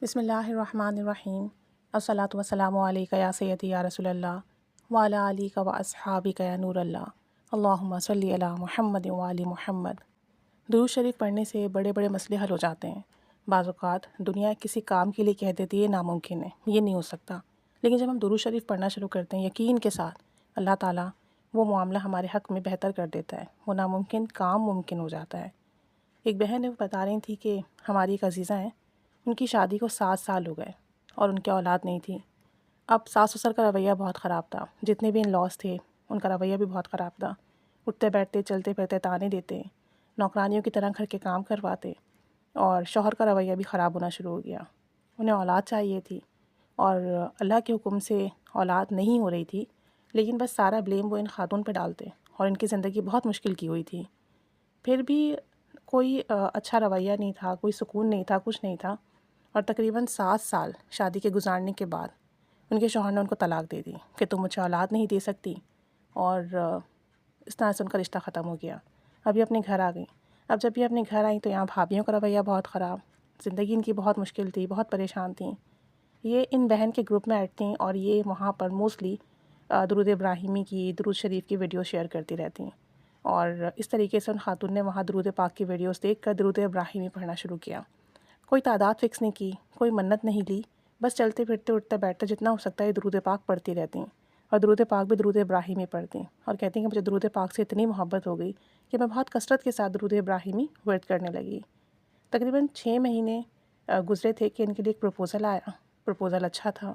بسم اللہ الرحمن الرحیم الصلاۃ والسلام علیکہ یا سیدی یا رسول اللہ وعلی آلک و اصحابک یا نور اللہ اللہم صلی علی محمد وعلی محمد۔ درود شریف پڑھنے سے بڑے بڑے مسئلے حل ہو جاتے ہیں۔ بعض اوقات دنیا کسی کام کے لیے کہہ دیتی ہے یہ ناممکن ہے، یہ نہیں ہو سکتا، لیکن جب ہم درود شریف پڑھنا شروع کرتے ہیں یقین کے ساتھ اللہ تعالیٰ وہ معاملہ ہمارے حق میں بہتر کر دیتا ہے، وہ ناممکن کام ممکن ہو جاتا ہے۔ ایک بہن بتا رہی تھی کہ ہماری ایک عزیزہ ہیں، ان کی شادی کو 7 سال ہو گئے اور ان کی اولاد نہیں تھی۔ اب ساس سسر کا رویہ بہت خراب تھا، جتنے بھی ان لاس تھے ان کا رویہ بھی بہت خراب تھا۔ اٹھتے بیٹھتے چلتے پھرتے تانے دیتے، نوکرانیوں کی طرح گھر کے کام کرواتے، اور شوہر کا رویہ بھی خراب ہونا شروع ہو گیا۔ انہیں اولاد چاہیے تھی اور اللہ کے حکم سے اولاد نہیں ہو رہی تھی، لیکن بس سارا بلیم وہ ان خاتون پہ ڈالتے اور ان کی زندگی بہت مشکل کی ہوئی تھی۔ پھر بھی کوئی اچھا رویہ نہیں تھا، کوئی سکون نہیں تھا، کچھ نہیں تھا، اور تقریباً 7 سال شادی کے گزارنے کے بعد ان کے شوہر نے ان کو طلاق دے دی کہ تم مجھے اولاد نہیں دے سکتی، اور اس طرح سے ان کا رشتہ ختم ہو گیا۔ اب یہ اپنے گھر آ گئیں۔ اب جب یہ اپنے گھر آئیں تو یہاں بھابھیوں کا رویہ بہت خراب، زندگی ان کی بہت مشکل تھی، بہت پریشان تھیں۔ یہ ان بہن کے گروپ میں ایڈ تھیں اور یہ وہاں پر موسٹلی درود ابراہیمی کی، درود شریف کی ویڈیو شیئر کرتی رہتی ہیں، اور اس طریقے سے ان خاتون نے وہاں درود پاک کی ویڈیوز دیکھ کر درود ابراہیمی پڑھنا شروع کیا۔ کوئی تعداد فکس نہیں کی، کوئی منت نہیں لی، بس چلتے پھرتے اٹھتے بیٹھتے جتنا ہو سکتا ہے درود پاک پڑھتی رہتی ہیں، اور درود پاک بھی درود ابراہیمی پڑھتی ہیں، اور کہتی ہیں کہ مجھے درود پاک سے اتنی محبت ہو گئی کہ میں بہت کثرت کے ساتھ درود ابراہیمی ورد کرنے لگی۔ تقریباً 6 مہینے گزرے تھے کہ ان کے لیے ایک پروپوزل آیا۔ پروپوزل اچھا تھا،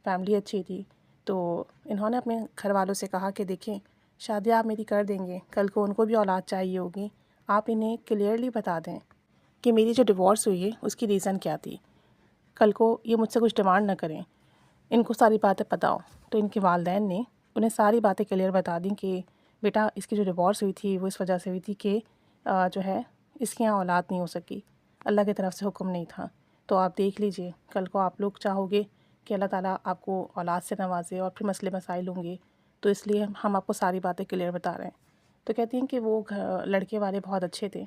فیملی اچھی تھی، تو انہوں نے اپنے گھر والوں سے کہا کہ دیکھیں شادی آپ میری کر دیں گے، کل کو ان کو بھی اولاد چاہیے ہوگی، آپ انہیں کلیئرلی بتا دیں کہ میری جو ڈیورس ہوئی ہے اس کی ریزن کیا تھی، کل کو یہ مجھ سے کچھ ڈیمانڈ نہ کریں، ان کو ساری باتیں پتہ ہو۔ تو ان کے والدین نے انہیں ساری باتیں کلیئر بتا دیں کہ بیٹا اس کی جو ڈیورس ہوئی تھی وہ اس وجہ سے ہوئی تھی کہ جو ہے اس کے یہاں اولاد نہیں ہو سکی، اللہ کی طرف سے حکم نہیں تھا، تو آپ دیکھ لیجئے کل کو آپ لوگ چاہو گے کہ اللہ تعالیٰ آپ کو اولاد سے نوازے اور پھر مسئلے مسائل ہوں گے، تو اس لیے ہم آپ کو ساری باتیں کلیئر بتا رہے ہیں۔ تو کہتی ہیں کہ وہ لڑکے والے بہت اچھے تھے،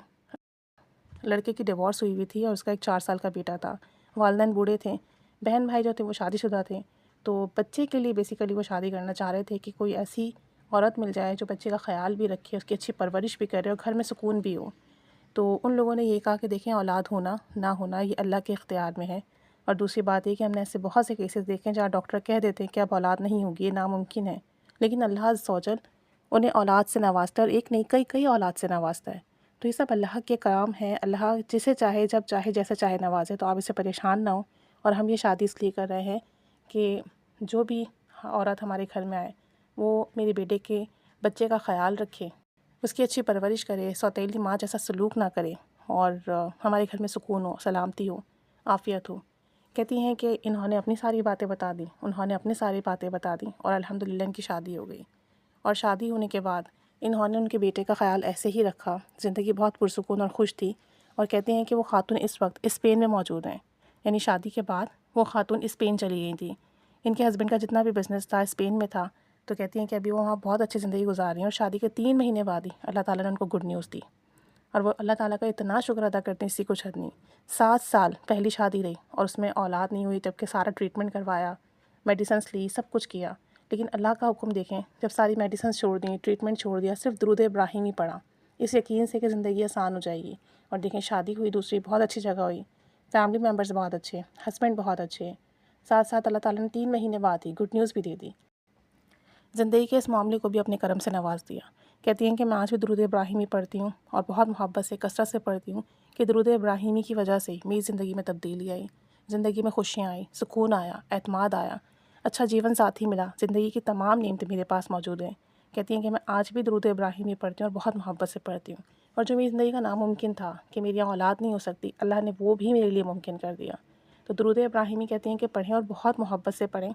لڑکے کی ڈیورس ہوئی تھی اور اس کا ایک 4 سال کا بیٹا تھا، والدین بوڑھے تھے، بہن بھائی جو تھے وہ شادی شدہ تھے، تو بچے کے لیے بیسیکلی وہ شادی کرنا چاہ رہے تھے کہ کوئی ایسی عورت مل جائے جو بچے کا خیال بھی رکھے، اس کی اچھی پرورش بھی کرے اور گھر میں سکون بھی ہو۔ تو ان لوگوں نے یہ کہا کہ دیکھیں اولاد ہونا نہ ہونا یہ اللہ کے اختیار میں ہے، اور دوسری بات یہ کہ ہم نے ایسے بہت سے کیسز دیکھے ہیں جہاں ڈاکٹر کہہ دیتے ہیں کہ اب اولاد نہیں ہوگی، یہ ناممکن ہے، لیکن اللہ عز و جل انہیں اولاد سے نوازتا ہے، اور ایک نہیں کئی اولاد سے نوازتا ہے۔ تو یہ سب اللہ کے کرام ہے، اللہ جسے چاہے جب چاہے جیسے چاہے نوازے، تو آپ اسے پریشان نہ ہوں۔ اور ہم یہ شادی اس لیے کر رہے ہیں کہ جو بھی عورت ہمارے گھر میں آئے وہ میرے بیٹے کے بچے کا خیال رکھے، اس کی اچھی پرورش کرے، سوتیلی ماں جیسا سلوک نہ کرے، اور ہمارے گھر میں سکون ہو، سلامتی ہو، عافیت ہو۔ کہتی ہیں کہ انہوں نے اپنی ساری باتیں بتا دیں، اور الحمدللہ ان کی شادی ہو گئی، اور شادی ہونے کے بعد انہوں نے ان کے بیٹے کا خیال ایسے ہی رکھا، زندگی بہت پرسکون اور خوش تھی۔ اور کہتے ہیں کہ وہ خاتون اس وقت اسپین میں موجود ہیں، یعنی شادی کے بعد وہ خاتون اسپین چلی گئی تھی۔ ان کے ہسبینڈ کا جتنا بھی بزنس تھا اسپین میں تھا، تو کہتی ہیں کہ ابھی وہ وہاں بہت اچھی زندگی گزار رہی ہیں، اور شادی کے 3 مہینے بعد ہی اللہ تعالیٰ نے ان کو گڈ نیوز دی، اور وہ اللہ تعالیٰ کا اتنا شکر ادا کرتے ہیں، اسی کچھ حد نہیں۔ 7 سال پہلی شادی رہی اور اس میں اولاد نہیں ہوئی، جب کہ سارا ٹریٹمنٹ کروایا، میڈیسنس لی، سب کچھ کیا، لیکن اللہ کا حکم دیکھیں، جب ساری میڈیسنس چھوڑ دیں، ٹریٹمنٹ چھوڑ دیا، صرف درود ابراہیمی پڑھا، اس یقین سے کہ زندگی آسان ہو جائے گی، اور دیکھیں شادی ہوئی دوسری بہت اچھی جگہ ہوئی، فیملی ممبرز بہت اچھے، ہسبینڈ بہت اچھے، ساتھ ساتھ اللہ تعالیٰ نے 3 مہینے بعد ہی گڈ نیوز بھی دے دی، زندگی کے اس معاملے کو بھی اپنے کرم سے نواز دیا۔ کہتی ہیں کہ میں آج بھی درود ابراہیمی پڑھتی ہوں، اور بہت محبت سے کثرت سے پڑھتی ہوں، کہ درود ابراہیمی کی وجہ سے میری زندگی میں تبدیلی آئی، زندگی میں خوشیاں آئی، سکون آیا، اعتماد آیا، اچھا جیون ساتھی ملا، زندگی کی تمام نعمتیں میرے پاس موجود ہیں۔ کہتی ہیں کہ میں آج بھی درود ابراہیمی پڑھتی ہوں اور بہت محبت سے پڑھتی ہوں، اور جو میری زندگی کا ناممکن تھا کہ میری یہاں اولاد نہیں ہو سکتی، اللہ نے وہ بھی میرے لیے ممکن کر دیا۔ تو درود ابراہیمی کہتی ہیں کہ پڑھیں، اور بہت محبت سے پڑھیں،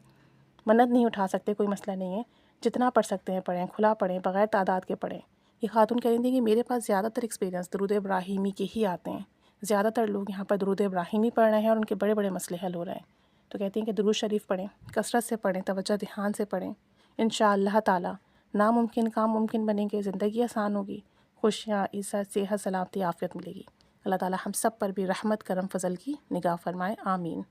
منت نہیں اٹھا سکتے، کوئی مسئلہ نہیں ہے، جتنا پڑھ سکتے ہیں پڑھیں، کھلا پڑھیں، بغیر تعداد کے پڑھیں۔ یہ خاتون کہہ رہی تھیں کہ میرے پاس زیادہ تر ایکسپیرینس درود ابراہیمی کے ہی آتے ہیں، زیادہ تر لوگ یہاں پر درود ابراہیمی پڑھ رہے ہیں اور ان کے بڑے بڑے مسئلے حل ہو رہے ہیں۔ تو کہتی ہیں کہ درود شریف پڑھیں، کثرت سے پڑھیں، توجہ دھیان سے پڑھیں، انشاءاللہ تعالی ناممکن کام ممکن بنیں گے، زندگی آسان ہوگی، خوشیاں، عزت، صحت، سلامتی، عافیت ملے گی۔ اللہ تعالی ہم سب پر بھی رحمت، کرم، فضل کی نگاہ فرمائے، آمین۔